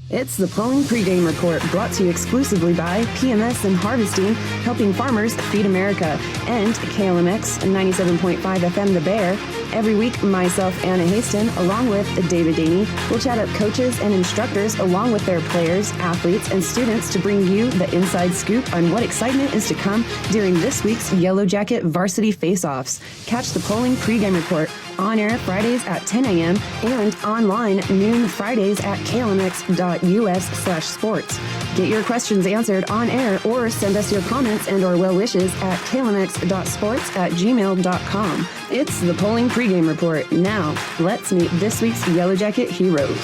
It's the Poling Pregame Report, brought to you exclusively by PMS and Harvesting, helping farmers feed America, and KLMX 97.5 FM The Bear. Every week, myself, Anna Haston, along with David Daney, will chat up coaches and instructors along with their players, athletes, and students to bring you the inside scoop on what excitement is to come during this week's Yellow Jacket Varsity Face-Offs. Catch the Poling Pregame Report on air Fridays at 10 a.m. and online noon Fridays at klmx.us/sports. Get your questions answered on air or send us your comments and or well wishes at klmx.sports@gmail.com. It's the Poling Pregame Report. Now, let's meet this week's Yellow Jacket heroes.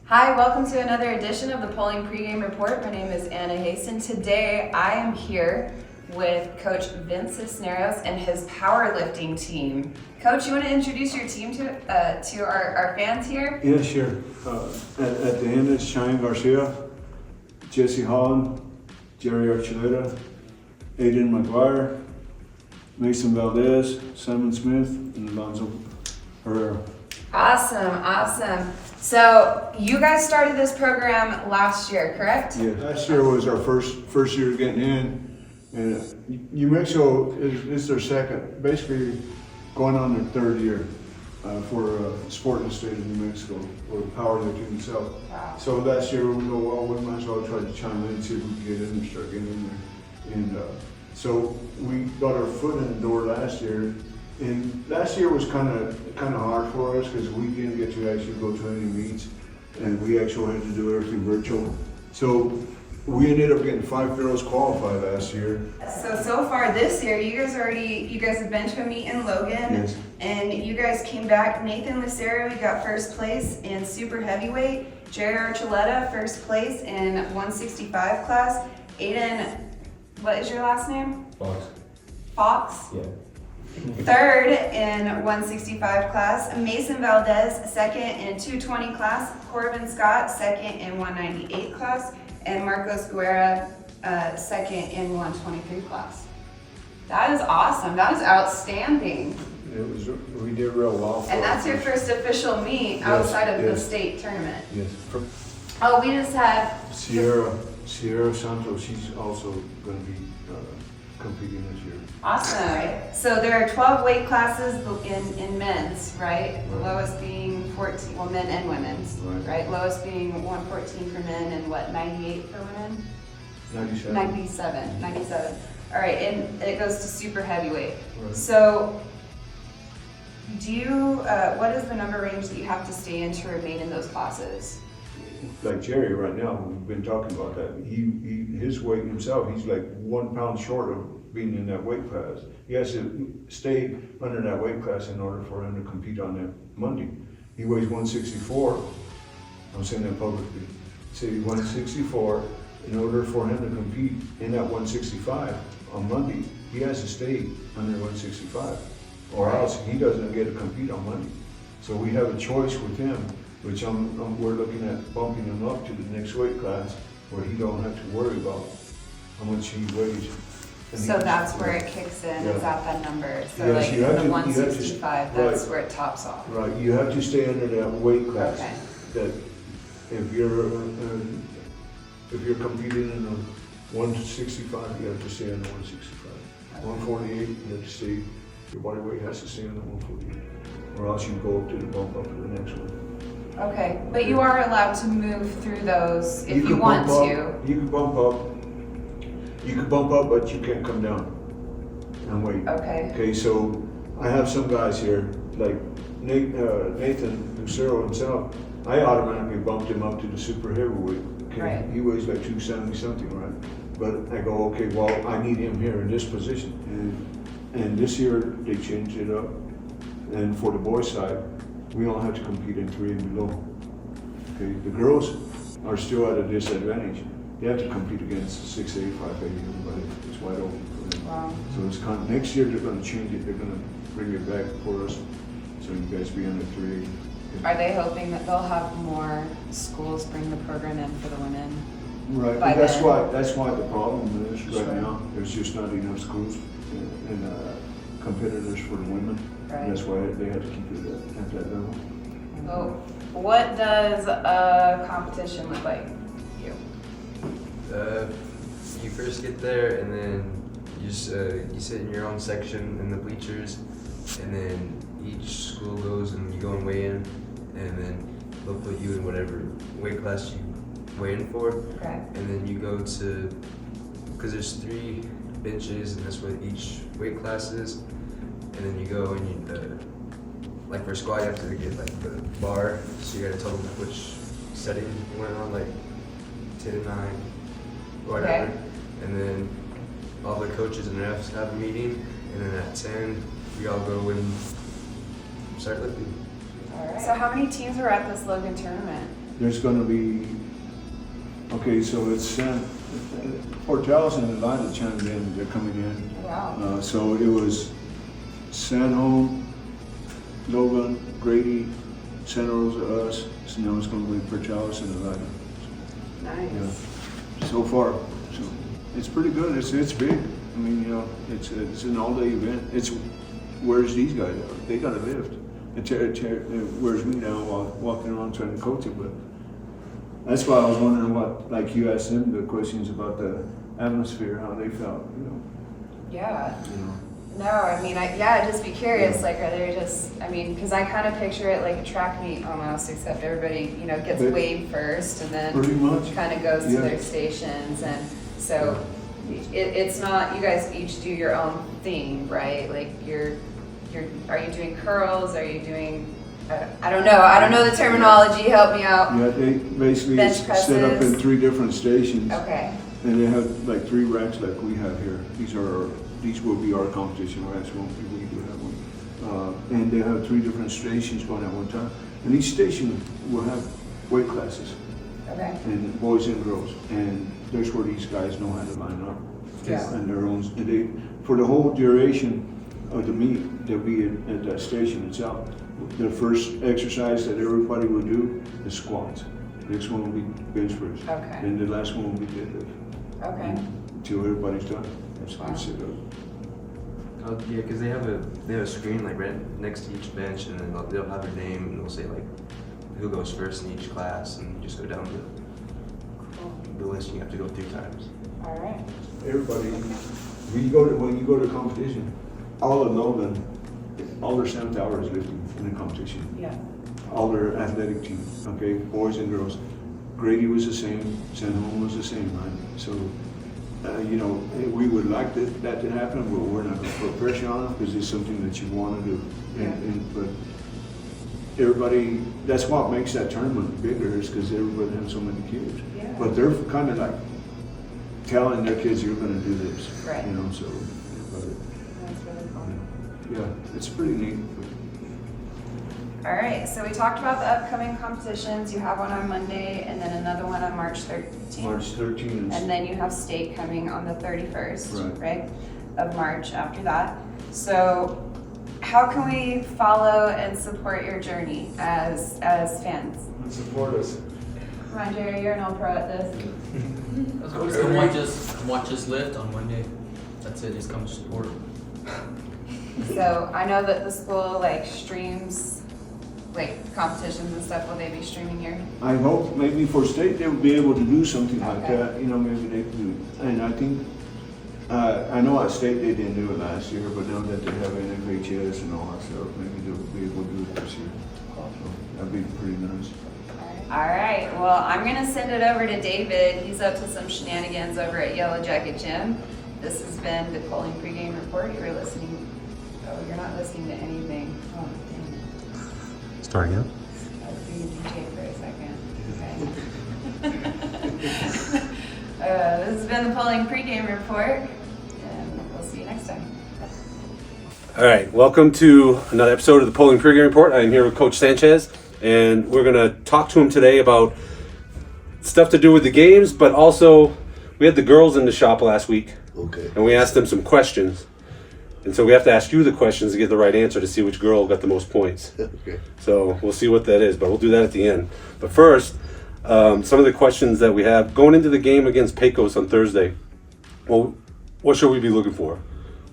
Hi, welcome to another edition of the Poling Pregame Report. My name is Anna Haston. Today, I am here with Coach Vince Sisneros and his powerlifting team. Coach, you want to introduce your team to our fans here? Yeah, sure. At the end, it's Cheyenne Garcia, Jesse Holland, Jerry Archuleta, Aiden McGuire, Mason Valdez, Simon Smith, and Alonzo Herrera. Awesome. So you guys started this program last year, correct? Yeah, last year was our first year getting in, and New Mexico is their second, basically going on their third year for sport in the state of New Mexico, or powerlifting itself. Wow. So last year we go, well, we might as well try to chime in and see if we can get in and start getting in there. And so we got our foot in the door last year, and last year was kind of hard for us because we didn't get to actually go to any meets, and we actually had to do everything virtual. So we ended up getting 5 girls qualified last year. So far this year, you guys have been to a meet in Logan, Yes. And you guys came back. Nathan Lucero, you got first place in super heavyweight. Jerry Archuleta, first place in 165 class. Aiden, what is your last name? Fox? Yeah. Third in 165 class. Mason Valdez, second in 220 class. Corbin Scott, second in 198 class. And Marcos Guerra, second in 123 class. That is awesome. That is outstanding. We did real well. And that's your first official meet outside of the state tournament. Yes. Oh, we just had Sierra Santos, she's also going to be competing this year. awesome. So there are 12 weight classes in men's, right? The lowest being 14, well, men and women's, right? Lowest being 114 for men and what, 98 for women? 97. All right, and it goes to super heavyweight. Right. So do you, what is the number range that you have to stay in to remain in those classes? Like Jerry right now, we've been talking about that. His weight himself, he's like 1 pound short of being in that weight class. He has to stay under that weight class in order for him to compete on that Monday. He weighs 164. I'm saying that publicly. Say 164. In order for him to compete in that 165 on Monday, he has to stay under 165, or else he doesn't get to compete on Monday. So we have a choice with him, which we're looking at bumping him up to the next weight class, where he don't have to worry about how much he weighs. So that's where it kicks in, is at that number. So Yes, like you have the to- 165, that's right. where it tops off. Right, you have to stay under that weight class. Okay. That if you're competing in a 165, you have to stay under 165. 148, you have to stay. Your body weight has to stay under 148, or else you go up to the bump up to the next one. Okay, but you are allowed to move through those if you can want bump to. up, you can bump up. You can bump up, but you can't come down and wait. Okay. Okay, so I have some guys here, like Nathan Lucero himself. I automatically bumped him up to the super heavyweight. Okay? Right. He weighs like 270 something, right? But I go, okay, well, I need him here in this position. And this year they changed it up. And for the boys' side, we don't have to compete in 3 and below. Okay, the girls are still at a disadvantage. They have to compete against 6'8", 5'8", everybody. It's wide open for them. Wow. So it's next year they're going to change it. They're going to bring it back for us, so you guys be under 3'8". Are they hoping that they'll have more schools bring the program in for the women? Right, by but that's then? why the problem is Sure. right now, there's just not enough schools and competitors for the women. Right. And that's why they had to keep it at that level. So, what does a competition look like to you? You first get there, and then you sit in your own section in the bleachers, and then each school goes and you go and weigh in, and then they'll put you in whatever weight class you weigh in for. Okay. And then you go to, because there's 3 benches, and that's what each weight class is. And then you go and you, like for squat, you have to get like the bar, so you gotta tell them which setting you went on, like 10, 9, whatever. Okay. And then all the coaches and refs have a meeting, and then at 10, we all go and start lifting. All right. So how many teams were at this Logan tournament? There's gonna be, okay, so it's Portales and Atlanta chimed in, they're coming in. Wow. So it was San Home, Logan, Grady, Santa Rosa, us, so now it's gonna be Portales and Atlanta. Nice. Yeah, so far, so it's pretty good. It's big. I mean, you know, it's an all-day event. It's where's these guys? They got to lift. Where's me now walking around trying to coach it? But that's why I was wondering what, like you asked them the questions about the atmosphere, how they felt. You know. Yeah. You know. No, I mean, I'd just be curious, like, are they just, I mean, because I kind of picture it like a track meet almost, except everybody, you know, gets But- weighed first and then Pretty much. kind of goes to Yeah. their stations. And so it's not, you guys each do your own thing, right? Like are you doing curls? Are you doing, I don't know. I don't know the terminology. Help me out. Yeah, they basically Bench it's set up in presses. 3 different stations. Okay. And they have like 3 racks like we have here. These will be our competition racks. We do have one. And they have 3 different stations going at one time. And each station will have weight classes, Okay. and boys and girls. And there's where these guys know how to line up. Yeah. And their own. And for the whole duration of the meet, they'll be at that station itself. The first exercise that everybody will do is squats. Next one will be bench press. Okay. And the last one will be deadlift. Okay. Until everybody's done. That's Wow. what sit up. Oh, yeah, because they have a screen like right next to each bench, and then they'll have their name, and they'll say like who goes first in each class, and you just go down the list. You have to go 3 times. All right. Everybody, when you go to competition, all of Logan, all their 7th hour is lifting in the competition. Yeah. All their athletic team, okay, boys and girls. Grady was the same, San Home was the same, right? So, you know, we would like that to happen, but we're not going to put pressure on them because it's something that you want to do. But everybody, that's what makes that tournament bigger, is because everybody has so many kids. Yeah. But they're kind of like telling their kids, you're going to do this. Right. You know, so, That's really cool. yeah, it's pretty neat. All right, so we talked about the upcoming competitions. You have one on Monday and then another one on March 13th. March 13th. And then you have state coming on the 31st, Right. of March after that. So how can we follow and support your journey as fans? Support us. Come on, Jerry, you're an old pro at this. Come watch us lift on Monday. That's it. Just come support. So I know that the school like streams like competitions and stuff. Will they be streaming your? I hope maybe for state they would be able to do something like Okay. that, you know, maybe they could do it. And I think, I know at state they didn't do it last year, but now that they have NFHS and all that stuff, maybe they'll be able to do it this year. So that'd be pretty nice. All right, well, I'm gonna send it over to David. He's up to some shenanigans over at Yellow Jacket Gym. This has been the Poling Pregame Report. You're listening, you're not listening to anything. Oh, dang it. Start again. I was being DJ for a second. Okay. This has been the Poling Pregame Report, and we'll see you next time. All right, welcome to another episode of the Poling Pregame Report. I'm here with Coach Sanchez, and we're going to talk to him today about stuff to do with the games, but also we had the girls in the shop last week, Okay. and we asked them some questions. And so we have to ask you the questions to get the right answer to see which girl got the most points. Okay. So we'll see what that is, but we'll do that at the end. But first, some of the questions that we have going into the game against Pecos on Thursday. Well, what should we be looking for?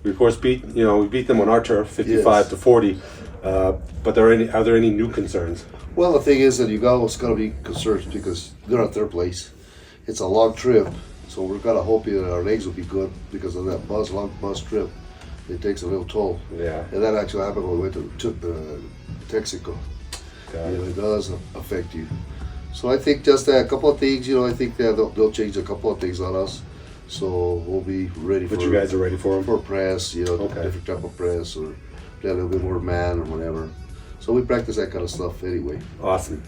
We of course beat we beat them on our turf, 55 Yes. to 40. But are there any new concerns? Well, the thing is that you always got to be concerned because they're at their place. It's a long trip, so we're kind of hoping that our legs will be good because of that long bus trip. It takes a little toll. Yeah. And that actually happened when we went to Texaco. It does affect you. So I think just a couple of things, I think that they'll change a couple of things on us. So we'll be ready But you guys are ready for them? for press, different type of press or play a little bit more man or whatever. So we practice that kind of stuff anyway. Awesome.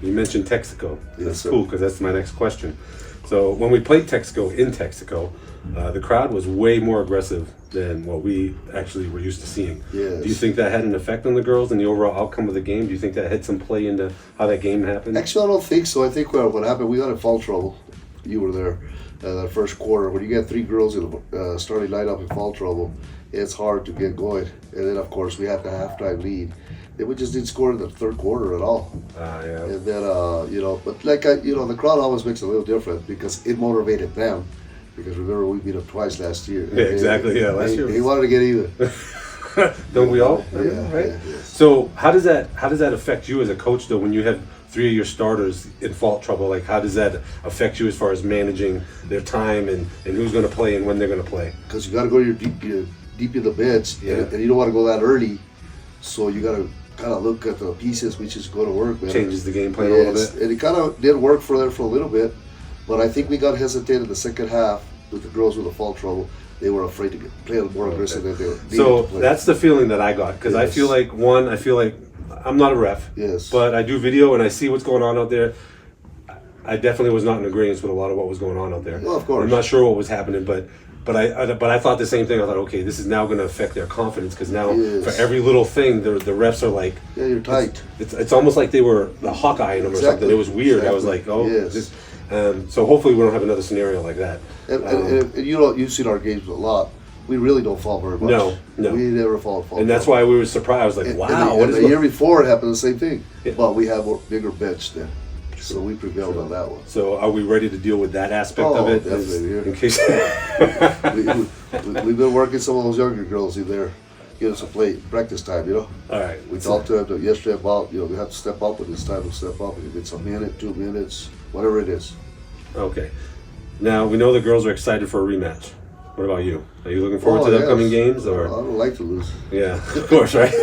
You mentioned Texaco. Yes, That's sir. cool because that's my next question. So when we played Texaco in Texaco, the crowd was way more aggressive than what we actually were used to seeing. Yes. Do you think that had an effect on the girls and the overall outcome of the game? Do you think that had some play into how that game happened? Actually, I don't think so. I think what happened, we got in foul trouble. You were there that first quarter. When you get 3 girls in the starting lineup in foul trouble, it's hard to get going. And then, of course, we had the halftime lead. And we just didn't score in the third quarter at all. Yeah. And then, but the crowd always makes a little difference because it motivated them. Because remember, we beat them twice last year. Yeah, exactly. Yeah, last year They wanted to get even. Don't we all? Yeah, Right. yeah, yes. So how does that affect you as a coach though? When you have 3 of your starters in fault trouble, like how does that affect you as far as managing their time and who's going to play and when they're going to play? Because you got to go deep in the bench, and you don't want to go that early. So you got to kind of look at the pieces which is going to work better. Changes the game plan a little bit. And it kind of did work for a little bit, but I think we got hesitated the second half with the girls with the fall trouble. They were afraid to play more aggressive than they needed So to play. that's the feeling that I got because I Yes. feel like I'm not a ref, Yes. but I do video and I see what's going on out there. I definitely was not in agreement with a lot of what was going on out there. Well, of course. I'm not sure what was happening, but I thought the same thing. I thought, okay, this is now going to affect their confidence because now Yes. for every little thing, the refs are like, Yeah, you're tight. it's almost like they were the Hawkeye in them or something. It was weird. I was like, oh, Yes. so hopefully we don't have another scenario like that. And you've seen our games a lot. We really don't fall very much. No. We never fall. And that's why we were surprised. I was like, wow, what is the year before it happened the same thing. Yeah. But we have a bigger bench then. So we prevailed on that one. So are we ready to deal with that aspect of it? Definitely. In case We've been working some of those younger girls in there, get us a practice time, All right. We talked to them yesterday about, we have to step up when it's time to step up. If it's a minute, 2 minutes, whatever it is. Okay. Now we know the girls are excited for a rematch. What about you? Are you looking forward to the yes. upcoming games? I Or don't like to lose. yeah, of course, right?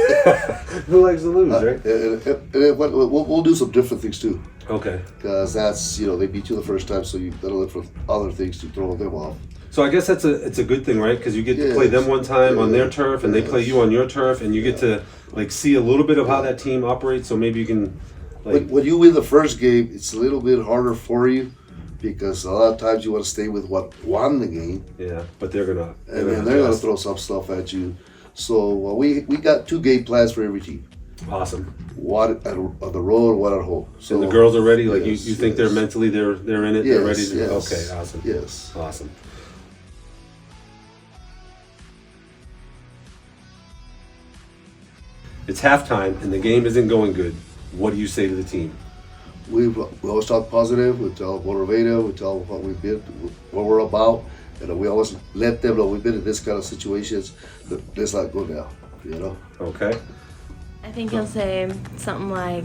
Who likes to lose, right? And we'll do some different things too. Okay. Because that's, they beat you the first time, so you gotta look for other things to throw them off. So I guess it's a good thing, right? Because you get to Yes. play them one time on their Yeah. turf, and they play you on your turf, and you get to like see a little bit of how that team operates. So maybe you can like When you win the first game, it's a little bit harder for you because a lot of times you want to stay with what won the game, yeah, but they're gonna and then they're gonna adjust. throw some stuff at you. So we got 2 game plans for every team. Awesome. One on the road, one at home. So And the girls are ready. Like yes, you think they're yes. mentally they're in it. Yes, They're ready to. yes, Okay. Awesome. Yes. Awesome. It's halftime and the game isn't going good. What do you say to the team? We always talk positive. We tell them motivative. We tell them what we've been, what we're about, and we always let them know we've been in this kind of situations. Let's not go down. Okay. I think he'll say something like,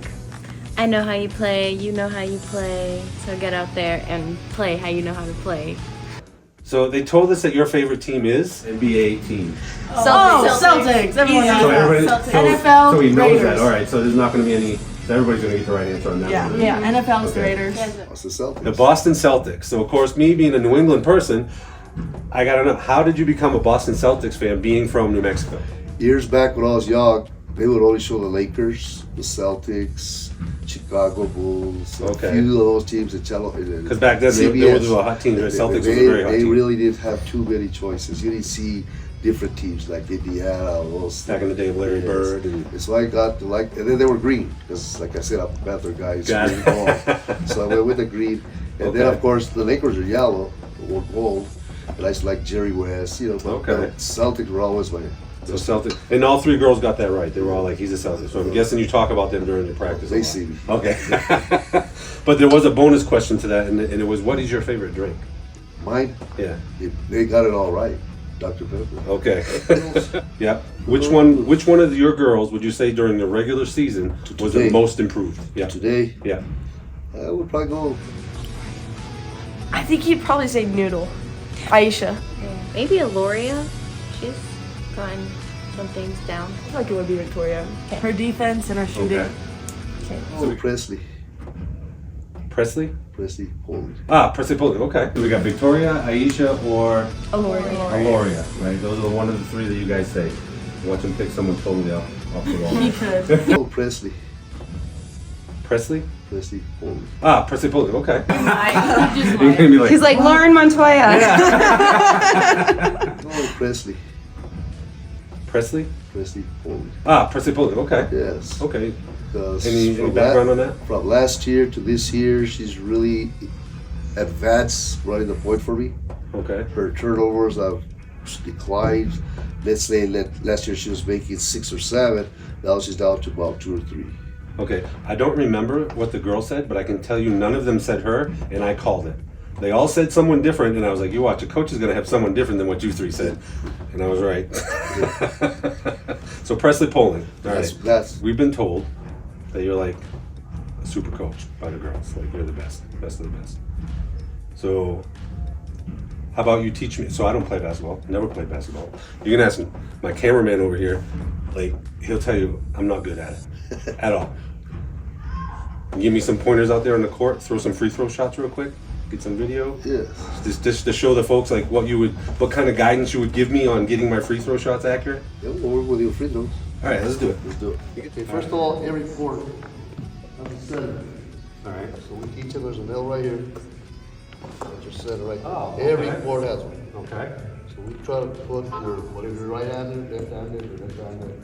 I know how you play, you know how you play, so get out there and play how you know how to play. So they told us that your favorite team is NBA team. Celtics. Everyone knows So that. everybody, NFL, so he knows Raiders. that. All right. So there's not going to be any. So everybody's going to get the right answer on that one. Yeah, NFL is the Okay. Raiders. That's the Celtics. The Boston Celtics. So of course, me being a New England person, I gotta know, how did you become a Boston Celtics fan, being from New Mexico? Years back when I was young, they would always show the Lakers, the Celtics, Chicago Bulls, Okay. a few of those teams in Because back then they were the hot teams. Right? Celtics was a very hot They team. really didn't have too many choices. You didn't see different teams like Indiana, those Back in the day of Larry Yes. Bird. And, And so I got to like, and then they were green because, like I said, I'm a Panther guy. It's Got green it. ball. So I went with the green, and then Okay. of course the Lakers are yellow or gold, and I used to like Jerry West. But Okay. the Celtics were always my. so Celtics, and all 3 girls got that right. They were all like, "He's a Celtic." So I'm guessing you talk about them during your practice. a They lot. see me. Okay. But there was a bonus question to that, and it was, "What is your favorite drink?" Mine, Yeah. they got it all right. Dr. Pepper. Okay. Yep. Which one of your girls would you say during the regular season was the Today. most improved? Yeah. Today, Yeah. I would probably go. I think he'd probably say Noodle. Aisha. Maybe Aloria. She's gotten some things down. I feel like it would be Victoria. Her defense and her shooting. Okay. Oh, Presley. Presley? Presley Poling. Presley Poling. Okay. We got Victoria, Aisha, or Aloria. right? Those are one of the three that you guys say. Watch him pick someone totally off the wall. He could. Oh, Presley. Presley? Presley Poling. Presley Poling. Okay. Just You're gonna be like, He's like Lauren Montoya. Oh, Presley. Presley? Presley Poling. Presley Poling. Okay. Yes. Okay. Because Any from background on that? From last year to this year, she's really advanced running the point for me. Okay. Her turnovers have declined. Let's say last year she was making 6 or 7. Now she's down to about 2 or 3. Okay. I don't remember what the girl said, but I can tell you none of them said her, and I called it. They all said someone different, and I was like, you watch, a coach is going to have someone different than what you three said. And I was right. So Presley Poling. All right. That's We've been told that you're like a super coach by the girls. Like you're the best of the best. So how about you teach me? So I don't play basketball, never played basketball. You can ask my cameraman over here, like he'll tell you I'm not good at it, at all. Give me some pointers out there on the court, throw some free throw shots real quick, get some video. yes. Just to show the folks like what kind of guidance you would give me on getting my free throw shots accurate. Yeah, we'll work with your free throws. All right, let's do it. Let's do it. Okay, first of all, every court has a center. All right. So we teach them there's a nail right here. That's your center right there. Oh, Every okay. court has one. Okay. So we try to put your whatever your right-handed, left-handed, or left-handed.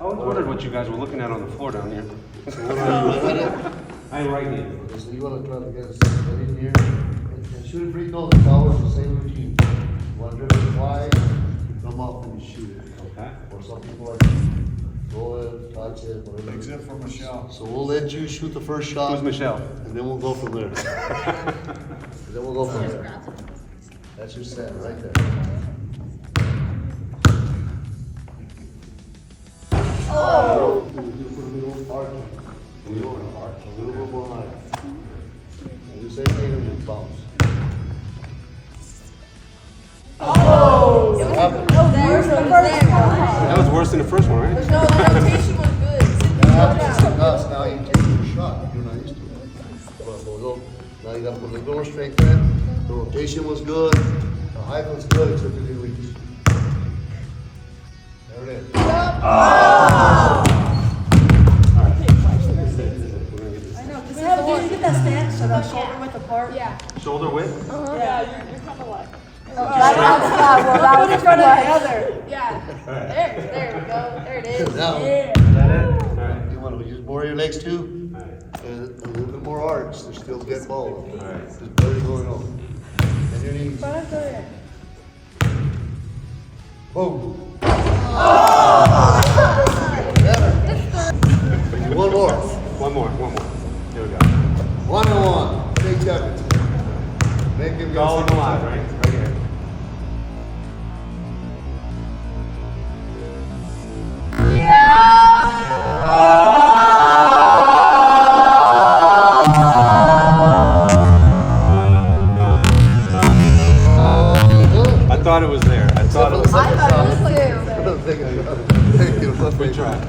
I was wondering what you guys were looking at on the floor down here. So what are you I'm right here. Okay, so you want to try to get us right in here. And shooting free throws is always the same routine. You want to dribble wide, you come up and you shoot it. Okay. Or some people like throw it, touch it, whatever. Except for Michelle. So we'll let you shoot the first shot. Who's Michelle? And then we'll go from there. And then we'll go from there. That's your set right there. Oh! Put a little arc. A little bit more high. And the same thing and just bounce. What happened? That was worse than the first one, right? That happens because now you take your shot. You're not used to it. Well, now you got to put a little more strength in it. The rotation was good. The height was good, except it didn't reach. There it is. Get that stance so that shoulder width apart. Yeah. Shoulder width? Yeah, you're kind of like. That was in front of the other. Yeah. There we go. There it is. Now, Is that it? All right. you want to use more of your legs too? All right. And a little bit more arch. There's still good ball. All right. There's better going on. And your knees. Boom. One more. One more. Here we go. 1-on-1. Take that. Make him go. All in the line, right? Right here. I thought it was there. I thought it was there. I don't think I got it. We tried.